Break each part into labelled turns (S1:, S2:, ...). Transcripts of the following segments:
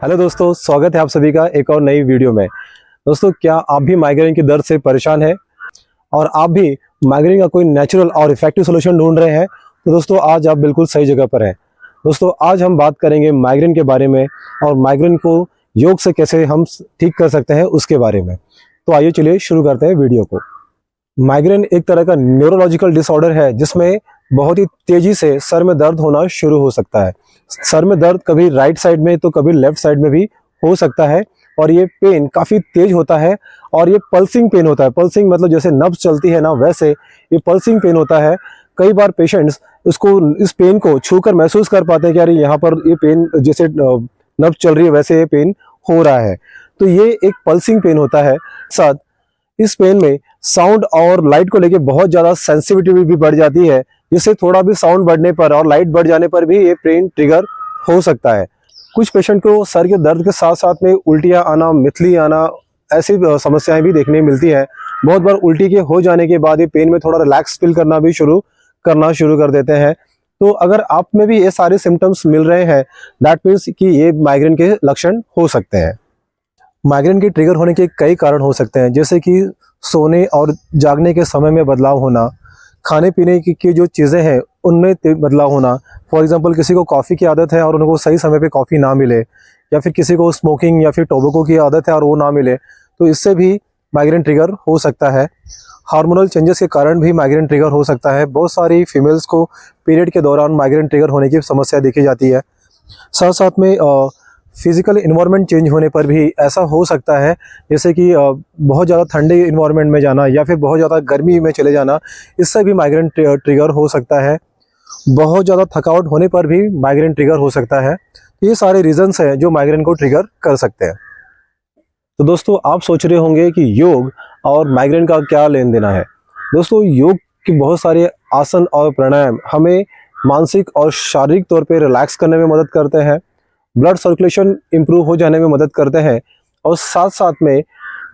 S1: Hello दोस्तों, स्वागत है आप सभी का एक और नई वीडियो में। दोस्तों, क्या आप भी माइग्रेन के दर्द से परेशान हैं और आप भी माइग्रेन का कोई नेचुरल और इफेक्टिव सॉल्यूशन ढूंढ रहे हैं? तो दोस्तों, आज आप बिल्कुल सही जगह पर हैं। दोस्तों, आज हम बात करेंगे माइग्रेन के बारे में और माइग्रेन को योग से कैसे हम ठीक कर सकते हैं उसके बारे में। तो आइए चलिए शुरू करते हैं वीडियो को। माइग्रेन एक तरह का न्यूरोलॉजिकल डिसऑर्डर है जिसमें बहुत ही तेजी से सर में दर्द होना शुरू हो सकता है। सर में दर्द कभी राइट साइड में तो कभी लेफ्ट साइड में भी हो सकता है और ये पेन काफ़ी तेज होता है और ये पल्सिंग पेन होता है। पल्सिंग मतलब जैसे नब्ज चलती है ना, वैसे ये पल्सिंग पेन होता है। कई बार पेशेंट्स इस पेन को छूकर महसूस कर पाते हैं कि अरे यहाँ पर ये पेन जैसे नब्ज चल रही है वैसे ये पेन हो रहा है। तो ये एक पल्सिंग पेन होता है। साथ इस पेन में साउंड और लाइट को लेके बहुत ज़्यादा सेंसिटिविटी भी बढ़ जाती है, जिससे थोड़ा भी साउंड बढ़ने पर और लाइट बढ़ जाने पर भी ये पेन ट्रिगर हो सकता है। कुछ पेशेंट को सर के दर्द के साथ साथ में उल्टियाँ आना, मितली आना, ऐसी समस्याएं भी देखने मिलती है। बहुत बार उल्टी के हो जाने के बाद ये पेन में थोड़ा रिलैक्स फील करना शुरू कर देते हैं। तो अगर आप में भी ये सारे सिम्टम्स मिल रहे हैं, दैट मीन्स कि ये माइग्रेन के लक्षण हो सकते हैं। माइग्रेन के ट्रिगर होने के कई कारण हो सकते हैं, जैसे कि सोने और जागने के समय में बदलाव होना, खाने पीने की जो चीज़ें हैं उनमें बदलाव होना। फॉर एग्जांपल, किसी को कॉफ़ी की आदत है और उनको सही समय पे कॉफ़ी ना मिले, या फिर किसी को स्मोकिंग या फिर टोबैको की आदत है और वो ना मिले, तो इससे भी माइग्रेन ट्रिगर हो सकता है। हार्मोनल चेंजेस के कारण भी माइग्रेन ट्रिगर हो सकता है। बहुत सारी फीमेल्स को पीरियड के दौरान माइग्रेन ट्रिगर होने की समस्या देखी जाती है। साथ साथ में फिजिकल इन्वायरमेंट चेंज होने पर भी ऐसा हो सकता है, जैसे कि बहुत ज़्यादा ठंडे इन्वायरमेंट में जाना या फिर बहुत ज़्यादा गर्मी में चले जाना, इससे भी माइग्रेन ट्रिगर हो सकता है। बहुत ज़्यादा थकावट होने पर भी माइग्रेन ट्रिगर हो सकता है। ये सारे रीजंस हैं जो माइग्रेन को ट्रिगर कर सकते हैं। तो दोस्तों, आप सोच रहे होंगे कि योग और माइग्रेन का क्या लेन देना है। दोस्तों, योग के बहुत सारे आसन और प्राणायाम हमें मानसिक और शारीरिक तौर पे रिलैक्स करने में मदद करते हैं, ब्लड सर्कुलेशन इंप्रूव हो जाने में मदद करते हैं और साथ साथ में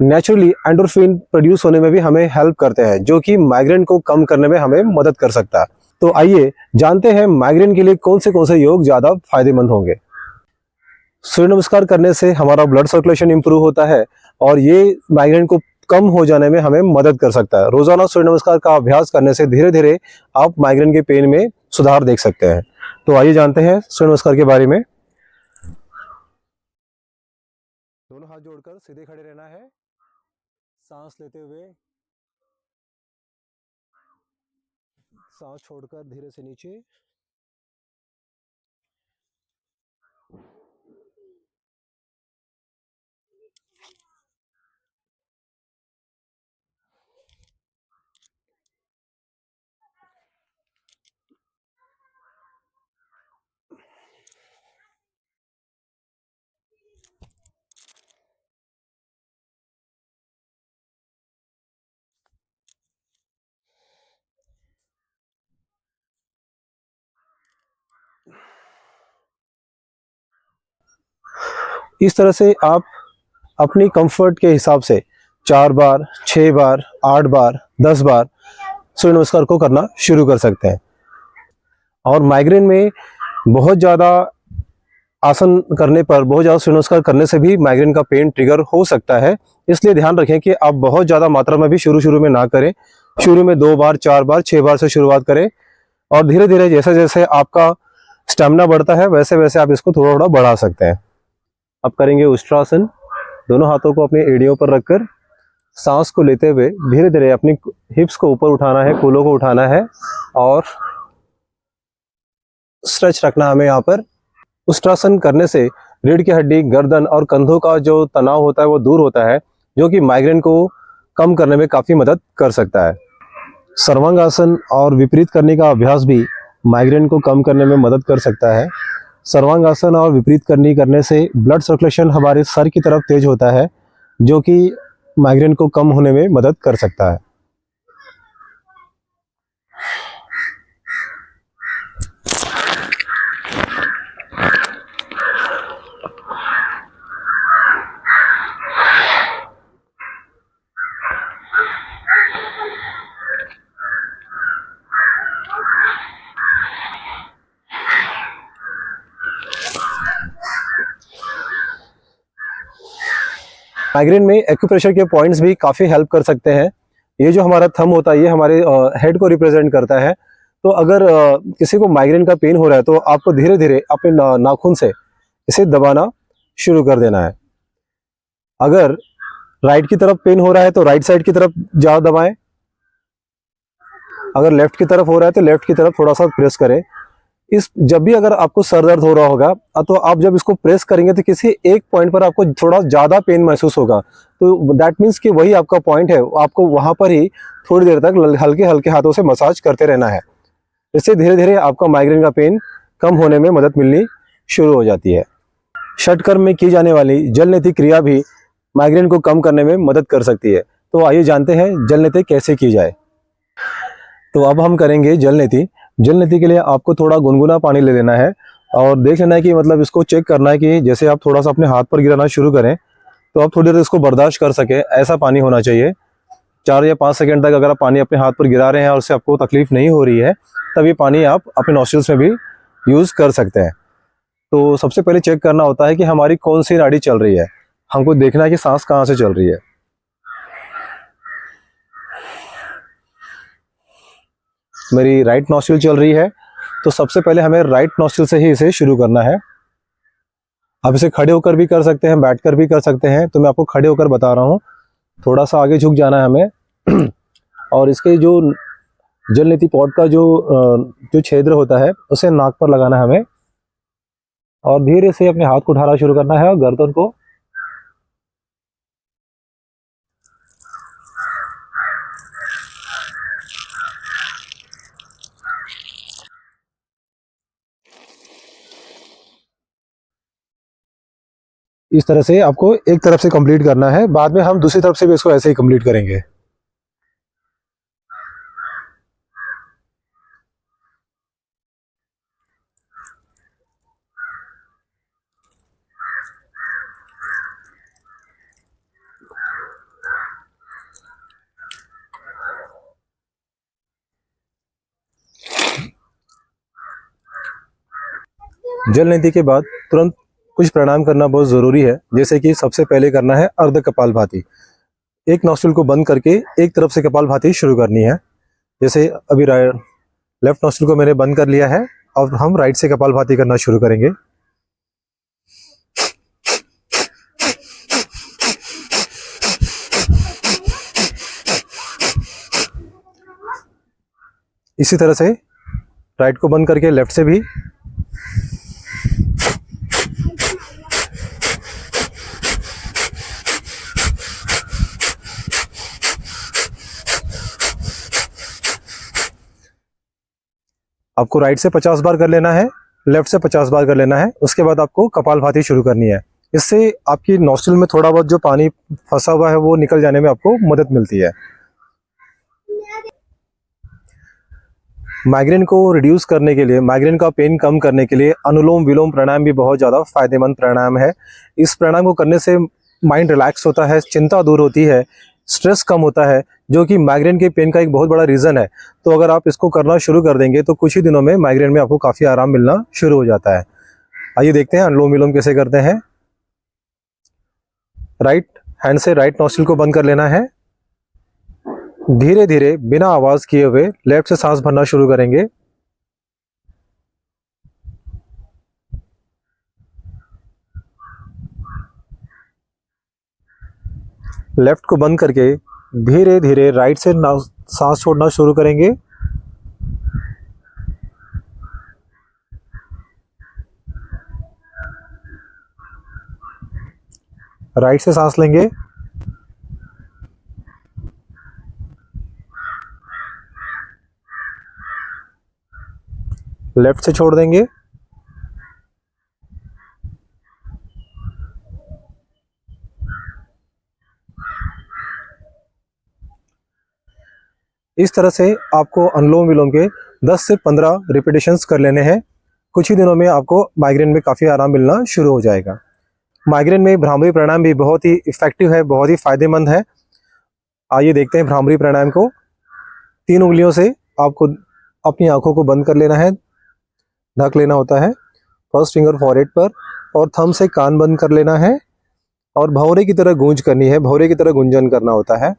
S1: नेचुरली एंडोर्फिन प्रोड्यूस होने में भी हमें हेल्प करते हैं, जो कि माइग्रेन को कम करने में हमें मदद कर सकता है। तो आइए जानते हैं माइग्रेन के लिए कौन से योग ज़्यादा फायदेमंद होंगे। सूर्य नमस्कार करने से हमारा ब्लड सर्कुलेशन इंप्रूव होता है और ये माइग्रेन को कम हो जाने में हमें मदद कर सकता है। रोजाना सूर्य नमस्कार का अभ्यास करने से धीरे धीरे आप माइग्रेन के पेन में सुधार देख सकते हैं। तो आइए जानते हैं सूर्य नमस्कार के बारे में। दोनों हाथ जोड़कर सीधे खड़े रहना है। सांस लेते हुए सांस छोड़कर धीरे से नीचे। इस तरह से आप अपनी कंफर्ट के हिसाब से 4 बार, 6 बार, 8 बार, 10 बार सूर्य नमस्कार को करना शुरू कर सकते हैं। और माइग्रेन में बहुत ज़्यादा आसन करने पर, बहुत ज़्यादा सूर्य नमस्कार करने से भी माइग्रेन का पेन ट्रिगर हो सकता है। इसलिए ध्यान रखें कि आप बहुत ज़्यादा मात्रा में भी शुरू में ना करें। शुरू में 2 बार, 4 बार, 6 बार से शुरुआत करें और धीरे धीरे जैसे जैसे आपका स्टेमिना बढ़ता है वैसे वैसे आप इसको थोड़ा थोड़ा बढ़ा सकते हैं। अब करेंगे उष्ट्रासन। दोनों हाथों को अपनी एड़ियों पर रखकर सांस को लेते हुए धीरे धीरे अपनी हिप्स को ऊपर उठाना है, कूल्हों को उठाना है और स्ट्रेच रखना हमें यहाँ पर। उष्ट्रासन करने से रीढ़ की हड्डी, गर्दन और कंधों का जो तनाव होता है वो दूर होता है, जो कि माइग्रेन को कम करने में काफ़ी मदद कर सकता है। सर्वांगासन और विपरीत करने का अभ्यास भी माइग्रेन को कम करने में मदद कर सकता है। सर्वांगासन और विपरीत करनी करने से ब्लड सर्कुलेशन हमारे सर की तरफ तेज होता है, जो कि माइग्रेन को कम होने में मदद कर सकता है। माइग्रेन में एक्यूप्रेशर के पॉइंट्स भी काफ़ी हेल्प कर सकते हैं। ये जो हमारा थंब होता है ये हमारे हेड को रिप्रेजेंट करता है। तो अगर किसी को माइग्रेन का पेन हो रहा है तो आपको धीरे धीरे अपने नाखून से इसे दबाना शुरू कर देना है। अगर राइट की तरफ पेन हो रहा है तो राइट साइड की तरफ ज़्यादा दबाएं। अगर लेफ्ट की तरफ हो रहा है तो लेफ्ट की तरफ थोड़ा सा प्रेस करें। जब भी अगर आपको सर दर्द हो रहा होगा तो आप जब इसको प्रेस करेंगे तो किसी एक पॉइंट पर आपको थोड़ा ज़्यादा पेन महसूस होगा, तो दैट मीन्स कि वही आपका पॉइंट है। आपको वहाँ पर ही थोड़ी देर तक हल्के हल्के हाथों से मसाज करते रहना है। इससे धीरे धीरे आपका माइग्रेन का पेन कम होने में मदद मिलनी शुरू हो जाती है। षटकर्म में की जाने वाली जल नीति क्रिया भी माइग्रेन को कम करने में मदद कर सकती है। तो आइए जानते हैं जल नीति कैसे की जाए। तो अब हम करेंगे जल नीति। जल नीति के लिए आपको थोड़ा गुनगुना पानी ले लेना है और देख लेना है कि मतलब इसको चेक करना है कि जैसे आप थोड़ा सा अपने हाथ पर गिराना शुरू करें तो आप थोड़ी देर इसको बर्दाश्त कर सके, ऐसा पानी होना चाहिए। 4 या 5 सेकंड तक अगर आप पानी अपने हाथ पर गिरा रहे हैं और उससे आपको तकलीफ नहीं हो रही है तब ये पानी आप अपने नॉस्ट्रिल्स में भी यूज़ कर सकते हैं। तो सबसे पहले चेक करना होता है कि हमारी कौन सी नाड़ी चल रही है। हमको देखना है कि सांस कहाँ से चल रही है। मेरी राइट नॉस्ट्रिल चल रही है तो सबसे पहले हमें राइट नॉस्ट्रिल से ही इसे शुरू करना है। आप इसे खड़े होकर भी कर सकते हैं, बैठकर भी कर सकते हैं। तो मैं आपको खड़े होकर बता रहा हूँ। थोड़ा सा आगे झुक जाना है हमें और इसके जो जल नीति पॉट का जो छिद्र होता है उसे नाक पर लगाना है हमें और धीरे से अपने हाथ को उठाना शुरू करना है और गर्दन को इस तरह से आपको एक तरफ से कंप्लीट करना है। बाद में हम दूसरी तरफ से भी इसको ऐसे ही कंप्लीट करेंगे। जल नीति के बाद तुरंत कुछ प्राणायाम करना बहुत ज़रूरी है। जैसे कि सबसे पहले करना है अर्ध कपालभाति। एक नॉस्ट्रिल को बंद करके एक तरफ से कपालभाति शुरू करनी है। जैसे अभी लेफ्ट नॉस्ट्रिल को मैंने बंद कर लिया है और हम राइट से कपालभाति करना शुरू करेंगे। इसी तरह से राइट को बंद करके लेफ्ट से भी। आपको राइट से 50 बार कर लेना है, लेफ्ट से 50 बार कर लेना है। उसके बाद आपको कपालभाति शुरू करनी है। इससे आपकी नॉस्ट्रिल में थोड़ा बहुत जो पानी फंसा हुआ है वो निकल जाने में आपको मदद मिलती है। माइग्रेन को रिड्यूस करने के लिए, माइग्रेन का पेन कम करने के लिए अनुलोम विलोम प्राणायाम भी बहुत ज़्यादा फायदेमंद प्राणायाम है। इस प्राणायाम को करने से माइंड रिलैक्स होता है, चिंता दूर होती है, स्ट्रेस कम होता है, जो कि माइग्रेन के पेन का एक बहुत बड़ा रीज़न है। तो अगर आप इसको करना शुरू कर देंगे तो कुछ ही दिनों में माइग्रेन में आपको काफ़ी आराम मिलना शुरू हो जाता है। आइए देखते हैं अनुलोम विलोम कैसे करते हैं। राइट हैंड से राइट नॉस्ट्रिल को बंद कर लेना है। धीरे धीरे बिना आवाज़ किए हुए लेफ्ट से सांस भरना शुरू करेंगे। लेफ्ट को बंद करके धीरे धीरे राइट से सांस छोड़ना शुरू करेंगे। राइट से सांस लेंगे। लेफ्ट से छोड़ देंगे। इस तरह से आपको अनुलोम विलोम के 10 से 15 रिपीटेशंस कर लेने हैं। कुछ ही दिनों में आपको माइग्रेन में काफ़ी आराम मिलना शुरू हो जाएगा। माइग्रेन में भ्रामरी प्राणायाम भी बहुत ही इफेक्टिव है, बहुत ही फायदेमंद है। आइए देखते हैं भ्रामरी प्राणायाम को। 3 उंगलियों से आपको अपनी आंखों को बंद कर लेना है, ढक लेना होता है। फर्स्ट फिंगर फॉरहेड पर और थंब से कान बंद कर लेना है और भौरे की तरह गूंज करनी है, भौरे की तरह गुंजन करना होता है।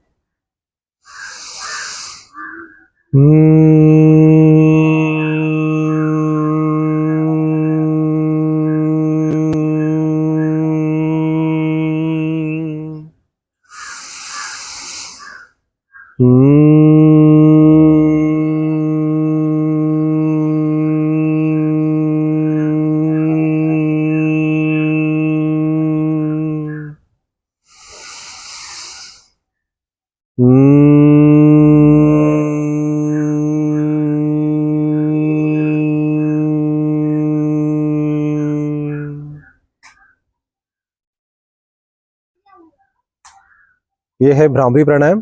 S1: ये है भ्रामरी प्राणायाम।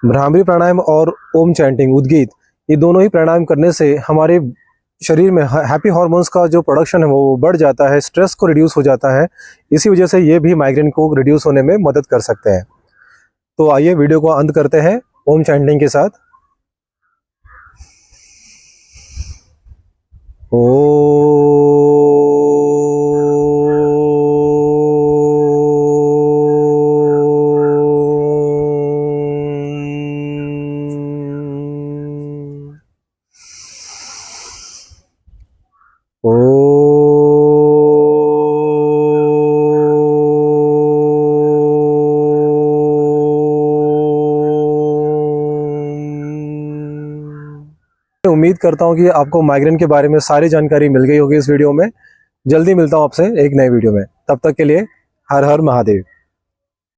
S1: भ्रामरी प्राणायाम और ओम चैंटिंग, उद्गीत, ये दोनों ही प्राणायाम करने से हमारे शरीर में हैप्पी हार्मोन्स का जो प्रोडक्शन है वो बढ़ जाता है, स्ट्रेस को रिड्यूस हो जाता है। इसी वजह से ये भी माइग्रेन को रिड्यूस होने में मदद कर सकते हैं। तो आइए वीडियो को अंत करते हैं ओम चैंटिंग के साथ। उम्मीद करता हूँ कि आपको माइग्रेन के बारे में सारी जानकारी मिल गई होगी इस वीडियो में। जल्दी मिलता हूँ आपसे एक नए वीडियो में, तब तक के लिए हर हर महादेव।